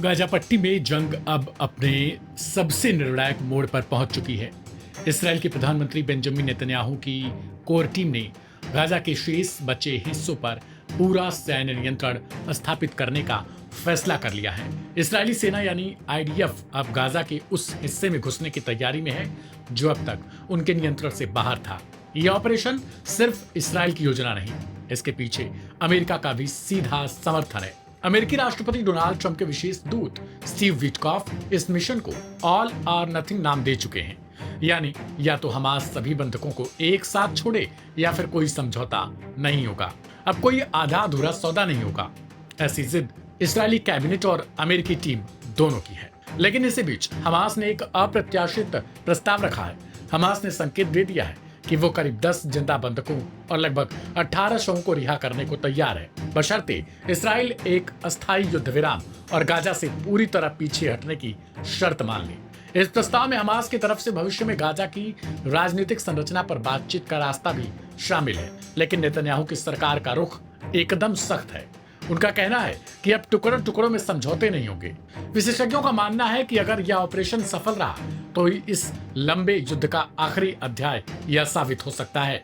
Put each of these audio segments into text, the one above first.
Gaza पट्टी में जंग अब अपने सबसे निर्णायक मोड़ पर पहुंच चुकी है। इसराइल के प्रधानमंत्री बेंजामिन नेतन्याहू की कोर टीम ने गाजा के शेष बचे हिस्सों पर पूरा सैन्य नियंत्रण स्थापित करने का फैसला कर लिया है। इस्राएली सेना यानी आईडीएफ अब गाजा के उस हिस्से में घुसने की तैयारी में है जो अब तक उनके नियंत्रण से बाहर था। यह ऑपरेशन सिर्फ इसराइल की योजना नहीं, इसके पीछे अमेरिका का भी सीधा समर्थन है। अमेरिकी राष्ट्रपति डोनाल्ड ट्रंप के विशेष दूत स्टीव विटकॉफ इस मिशन को ऑल और नथिंग नाम दे चुके हैं, यानी या तो हमास सभी बंधकों को एक साथ छोड़े या फिर कोई समझौता नहीं होगा। अब कोई आधा अधूरा सौदा नहीं होगा। ऐसी जिद इस्राएली कैबिनेट और अमेरिकी टीम दोनों की है। लेकिन इसी बीच हमास ने एक अप्रत्याशित प्रस्ताव रखा है। हमास ने संकेत दे दिया है कि वो करीब 10 जिंदा बंधकों और लगभग 18 शवों को रिहा करने को तैयार है, बशर्ते इसराइल एक अस्थायी युद्ध विराम और गाजा से पूरी तरह पीछे हटने की शर्त मान ले। इस प्रस्ताव में हमास की तरफ से भविष्य में गाजा की राजनीतिक संरचना पर बातचीत का रास्ता भी शामिल है, लेकिन नेतन्याहू की सरकार का रुख एकदम सख्त है। उनका कहना है कि अब टुकड़ों टुकड़ों में समझौते नहीं होंगे। विशेषज्ञों का मानना है कि अगर यह ऑपरेशन सफल रहा तो इस लंबे युद्ध का आखिरी अध्याय यह साबित हो सकता है।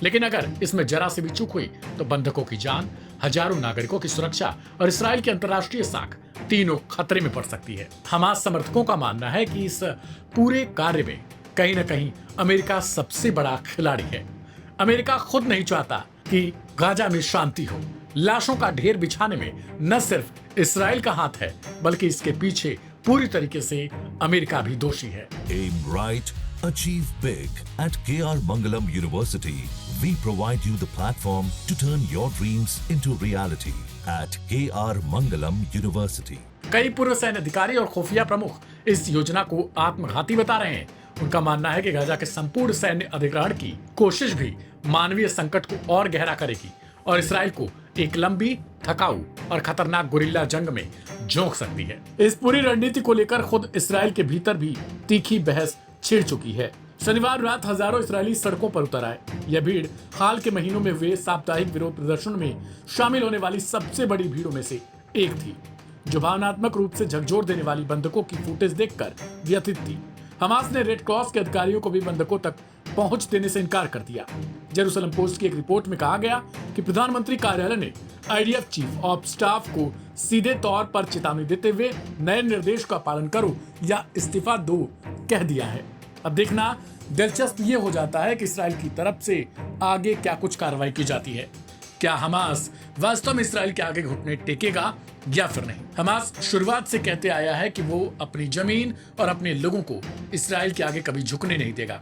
लेकिन अगर इसमें जरा सी भी चूक हुई तो बंधकों की जान, हजारों नागरिकों की सुरक्षा और इसराइल की अंतर्राष्ट्रीय साख तीनों खतरे में पड़ सकती है। हमास समर्थकों का मानना है कि इस पूरे कार्य में कहीं न कहीं अमेरिका सबसे बड़ा खिलाड़ी है। अमेरिका खुद नहीं चाहता कि गाजा में शांति हो। लाशों का ढेर बिछाने में न सिर्फ इसराइल का हाथ है, बल्कि इसके पीछे पूरी तरीके से अमेरिका भी दोषी है। Aim right, achieve big. At KR Mangalam University, we provide you the platform to turn your dreams into reality. At KR Mangalam University. कई पूर्व सैन्य अधिकारी और खुफिया प्रमुख इस योजना को आत्मघाती बता रहे हैं। उनका मानना है कि गाजा के संपूर्ण सैन्य अधिग्रहण की कोशिश भी मानवीय संकट को और गहरा करेगी और इसराइल को एक लंबी, थकाऊ और खतरनाक गुरिल्ला जंग में झोंक सकती है। इस पूरी रणनीति को लेकर खुद इसराइल के भीतर भी तीखी बहस छिड़ चुकी है। शनिवार रात हजारों इसराइली सड़कों पर उतर आए। यह भीड़ हाल के महीनों में हुए साप्ताहिक विरोध प्रदर्शन में शामिल होने वाली सबसे बड़ी भीड़ों में से एक थी, जो भावनात्मक रूप से झकझोर देने वाली बंधकों की फुटेज देखकर व्यथित थी। हमास ने रेड क्रॉस के अधिकारियों को भी बंधकों तक पहुंच देने से इनकार कर दिया। जेरूसलम पोस्ट की एक रिपोर्ट में कहा गया कि प्रधानमंत्री कार्यालय ने आईडीएफ चीफ ऑफ स्टाफ को सीधे तौर पर चेतावनी देते हुए नए निर्देश का पालन करो या इस्तीफा दो कह दिया है। अब देखना दिलचस्प ये हो जाता है कि इसराइल की तरफ से आगे क्या कुछ कार्रवाई की जाती है। क्या हमास वास्तव में इसराइल के आगे घुटने टेकेगा या फिर नहीं? हमास शुरुआत से कहते आया है कि वो अपनी जमीन और अपने लोगों को इसराइल के आगे कभी झुकने नहीं देगा।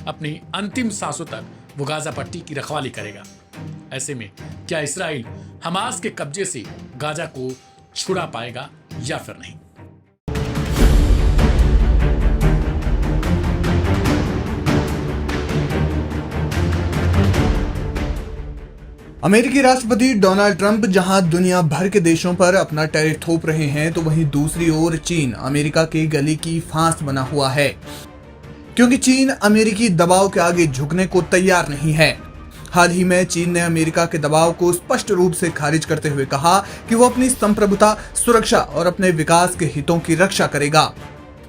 अपनी अंतिम सांसों तक वो गाजा पट्टी की रखवाली करेगा। ऐसे में क्या इसराइल हमास के कब्जे से गाजा को छुड़ा पाएगा या फिर नहीं? अमेरिकी राष्ट्रपति डोनाल्ड ट्रंप जहां दुनिया भर के देशों पर अपना टैरिफ थोप रहे हैं, तो वहीं दूसरी ओर चीन अमेरिका के गले की फांस बना हुआ है, क्योंकि चीन अमेरिकी दबाव के आगे झुकने को तैयार नहीं है। हाल ही में चीन ने अमेरिका के दबाव को स्पष्ट रूप से खारिज करते हुए कहा कि वो अपनी संप्रभुता, सुरक्षा और अपने विकास के हितों की रक्षा करेगा।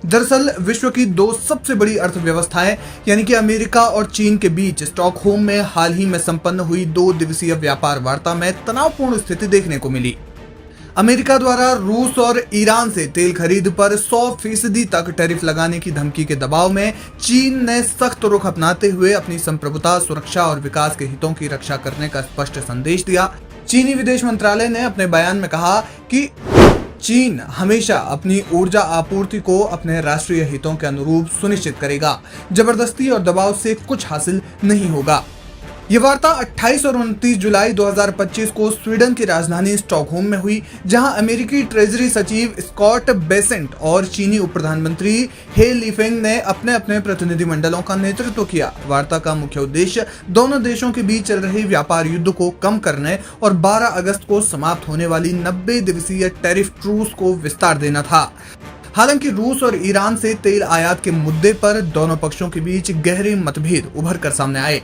दरअसल विश्व की दो सबसे बड़ी अर्थव्यवस्थाएं यानी कि अमेरिका और चीन के बीच स्टॉकहोम में हाल ही में संपन्न हुई 2 दिवसीय व्यापार वार्ता में तनावपूर्ण स्थिति देखने को मिली। अमेरिका द्वारा रूस और ईरान से तेल खरीद पर 100% तक टैरिफ लगाने की धमकी के दबाव में चीन ने सख्त रुख अपनाते हुए अपनी संप्रभुता, सुरक्षा और विकास के हितों की रक्षा करने का स्पष्ट संदेश दिया। चीनी विदेश मंत्रालय ने अपने बयान में कहा कि चीन हमेशा अपनी ऊर्जा आपूर्ति को अपने राष्ट्रीय हितों के अनुरूप सुनिश्चित करेगा। जबरदस्ती और दबाव से कुछ हासिल नहीं होगा। ये वार्ता 28 और 29 जुलाई 2025 को स्वीडन की राजधानी स्टॉकहोम में हुई, जहां अमेरिकी ट्रेजरी सचिव स्कॉट बेसेंट और चीनी उप प्रधानमंत्री हे लीफेंग ने अपने अपने प्रतिनिधिमंडलों का नेतृत्व किया। वार्ता का मुख्य उद्देश्य दोनों देशों के बीच चल रहे व्यापार युद्ध को कम करने और 12 अगस्त को समाप्त होने वाली 90 दिवसीय टैरिफ ट्रूस को विस्तार देना था। हालांकि रूस और ईरान से तेल आयात के मुद्दे पर दोनों पक्षों के बीच गहरे मतभेद उभर कर सामने आए।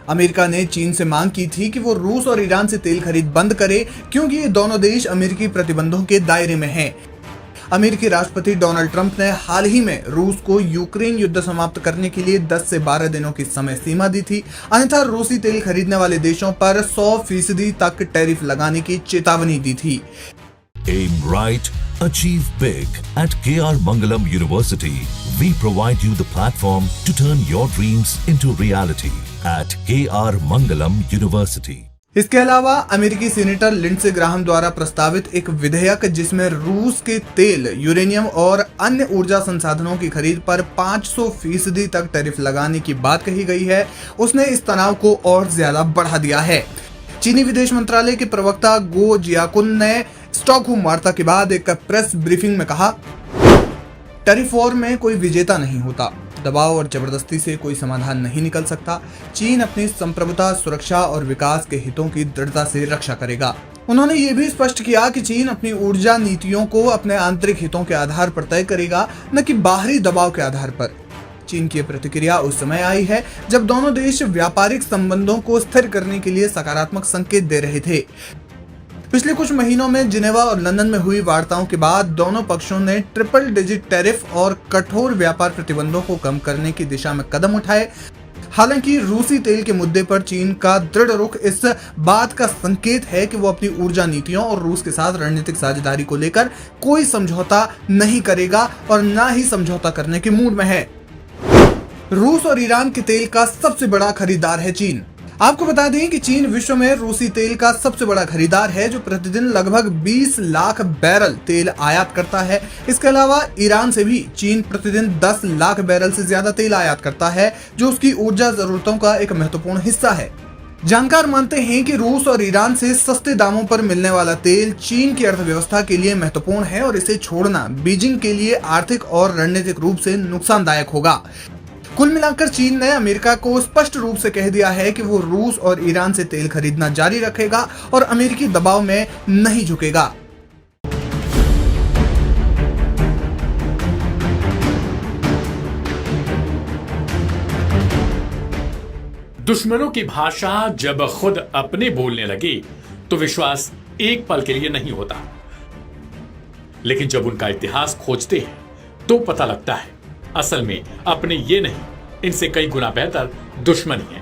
अमेरिका ने चीन से मांग की थी कि वो रूस और ईरान से तेल खरीद बंद करे, क्योंकि ये दोनों देश अमेरिकी प्रतिबंधों के दायरे में हैं। अमेरिकी राष्ट्रपति डोनाल्ड ट्रंप ने हाल ही में रूस को यूक्रेन युद्ध समाप्त करने के लिए 10 से 12 दिनों की समय सीमा दी थी। अन्यथा रूसी तेल खरीदने वाले देशों पर 100% तक टैरिफ लगाने की चेतावनी दी थी। Aim right, achieve big. At KR Mangalam University, we provide you the platform to turn your dreams into reality. At KR Mangalam University. इसके अलावा अमेरिकी सीनेटर लिंडसे ग्राहम द्वारा प्रस्तावित एक विधेयक जिसमें रूस के तेल, यूरेनियम और अन्य ऊर्जा संसाधनों की खरीद पर 500% तक टैरिफ लगाने की बात कही गई है, उसने इस तनाव को और ज्यादा बढ़ा दिया है। चीनी विदेश मंत्रालय के प्रवक्ता गो जियाकुन ने स्टॉकहोम वार्ता के बाद एक प्रेस ब्रीफिंग में कहा, टैरिफ वॉर में कोई विजेता नहीं होता, दबाव और जबरदस्ती से कोई समाधान नहीं निकल सकता। चीन अपनी संप्रभुता, सुरक्षा और विकास के हितों की दृढ़ता से रक्षा करेगा। उन्होंने ये भी स्पष्ट किया कि चीन अपनी ऊर्जा नीतियों को अपने आंतरिक हितों के आधार पर तय करेगा, न कि बाहरी दबाव के आधार पर। चीन की प्रतिक्रिया उस समय आई है जब दोनों देश व्यापारिक संबंधों को स्थिर करने के लिए सकारात्मक संकेत दे रहे थे। पिछले कुछ महीनों में जिनेवा और लंदन में हुई वार्ताओं के बाद दोनों पक्षों ने ट्रिपल डिजिट टैरिफ और कठोर व्यापार प्रतिबंधों को कम करने की दिशा में कदम उठाए। हालांकि रूसी तेल के मुद्दे पर चीन का दृढ़ रुख इस बात का संकेत है कि वो अपनी ऊर्जा नीतियों और रूस के साथ रणनीतिक साझेदारी को लेकर कोई समझौता नहीं करेगा और न ही समझौता करने के मूड में है। रूस और ईरान के तेल का सबसे बड़ा खरीदार है चीन। आपको बता दें कि चीन विश्व में रूसी तेल का सबसे बड़ा खरीदार है, जो प्रतिदिन लगभग 20 लाख बैरल तेल आयात करता है। इसके अलावा ईरान से भी चीन प्रतिदिन 10 लाख बैरल से ज्यादा तेल आयात करता है, जो उसकी ऊर्जा जरूरतों का एक महत्वपूर्ण हिस्सा है। जानकार मानते हैं कि रूस और ईरान से सस्ते दामों पर मिलने वाला तेल चीन की अर्थव्यवस्था के लिए महत्वपूर्ण है और इसे छोड़ना बीजिंग के लिए आर्थिक और रणनीतिक रूप से नुकसानदायक होगा। कुल मिलाकर चीन ने अमेरिका को स्पष्ट रूप से कह दिया है कि वो रूस और ईरान से तेल खरीदना जारी रखेगा और अमेरिकी दबाव में नहीं झुकेगा। दुश्मनों की भाषा जब खुद अपने बोलने लगे तो विश्वास एक पल के लिए नहीं होता, लेकिन जब उनका इतिहास खोजते हैं तो पता लगता है असल में अपने ये नहीं, इनसे कई गुना बेहतर दुश्मनी है।